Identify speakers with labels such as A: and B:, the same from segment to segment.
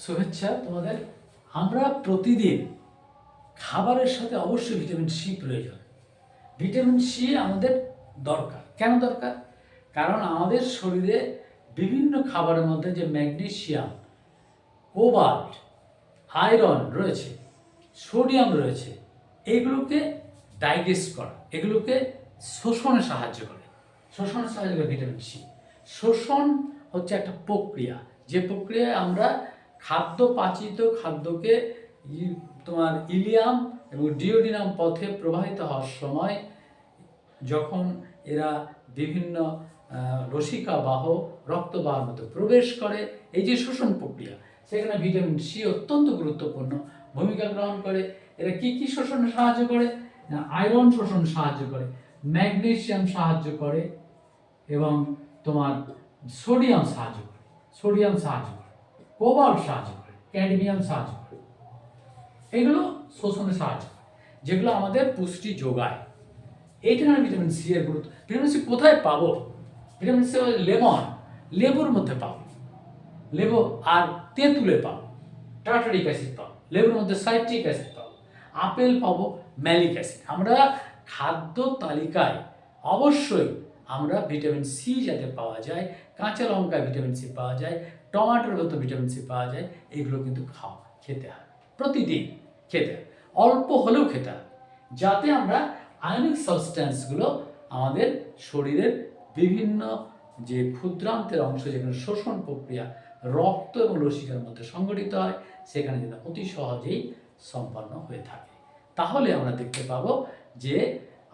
A: শুভেচ্ছা তোমাদের। আমরা প্রতিদিন খাবারের সাথে অবশ্যই ভিটামিন সি প্রয়োজন। ভিটামিন সি আমাদের দরকার। কেন দরকার? কারণ আমাদের শরীরে বিভিন্ন খাবারের মধ্যে যে ম্যাগনেসিয়াম, কোবাল্ট, আয়রন রয়েছে, সোডিয়াম রয়েছে, এগুলোকে ডাইজেস্ট করা, এগুলোকে শোষণে সাহায্য করে। শোষণে সাহায্য করে ভিটামিন সি। শোষণ হচ্ছে একটা প্রক্রিয়া, যে প্রক্রিয়ায় আমরা পাচিত খাদ্যকে তোমার ইলিয়াম এবং ডিওডিনাম পথে প্রবাহিত হওয়ার সময় যখন এরা বিভিন্ন রসিকাবাহ রক্তবাহের মধ্যে প্রবেশ করে, এই যে শোষণ প্রক্রিয়া, সেখানে ভিটামিন সি অত্যন্ত গুরুত্বপূর্ণ ভূমিকা গ্রহণ করে। এরা কি কি শোষণে সাহায্য করে? আয়রন শোষণে সাহায্য করে, ম্যাগনেসিয়াম সাহায্য করে এবং তোমার সোডিয়াম সাহায্য করে, কোবাল্ট সাহায্য করে, ক্যাডমিয়াম সাহায্য করে। এগুলো শোষণে সাহায্য করে, যেগুলো আমাদের পুষ্টি যোগায়। এইটা ভিটামিন সি এর গুরুত্ব। ভিটামিন সি কোথায় পাবো? ভিটামিন সি লেবুর মধ্যে পাবো, লেবু আর তেঁতুলে পাবো টার্টারিক অ্যাসিড পাবো, লেবুর মধ্যে সাইট্রিক অ্যাসিড পাবো, আপেল পাবো ম্যালিক অ্যাসিড। আমরা খাদ্য তালিকায় অবশ্যই আমরা ভিটামিন সি যাতে পাওয়া যায়, কাঁচা লঙ্কায় ভিটামিন সি পাওয়া যায়, টমাটোর মতো ভিটামিন সি পাওয়া যায়, এগুলো কিন্তু খেতে হয়, প্রতিদিন খেতে হয়, অল্প হলেও খেতে হয়, যাতে আমরা আয়নিক সাবস্ট্যান্সগুলো আমাদের শরীরের বিভিন্ন যে ক্ষুদ্রান্তের অংশ, যেখানে শোষণ প্রক্রিয়া রক্ত এবং লসিকার মধ্যে সংগঠিত হয়, সেখানে যেন অতি সহজেই সম্পন্ন হয়ে থাকে। তাহলে আমরা দেখতে পাবো যে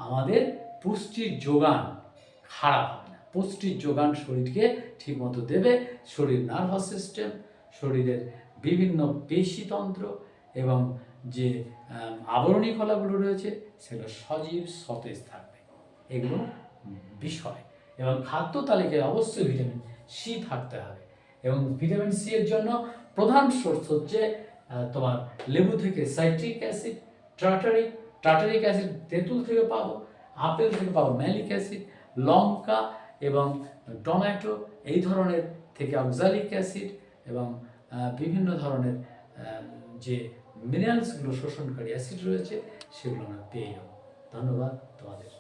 A: আমাদের পুষ্টির যোগান খারাপ হবে না। পুষ্টির যোগান শরীরকে ঠিকমতো দেবে। শরীর নার্ভাস সিস্টেম, শরীরের বিভিন্ন পেশিতন্ত্র এবং যে আবরণী কলাগুলো রয়েছে, সেগুলো সজীব সতেজ থাকবে। এগুলো বিষয়। এবং খাদ্য তালিকায় অবশ্যই ভিটামিন সি থাকতে হবে। এবং ভিটামিন সি এর জন্য প্রধান সোর্স হচ্ছে তোমার লেবু থেকে সাইট্রিক অ্যাসিড, টার্টারিক অ্যাসিড তেঁতুল থেকে পাবো, আপেল থেকে পাবো ম্যালিক অ্যাসিড, লঙ্কা এবং টমেটো এই ধরনের থেকে অক্সালিক অ্যাসিড এবং বিভিন্ন ধরনের যে মিনারেলসগুলো শোষণকারী অ্যাসিড রয়েছে, সেগুলো আমরা পেয়ে যাবো। ধন্যবাদ তোমাদের।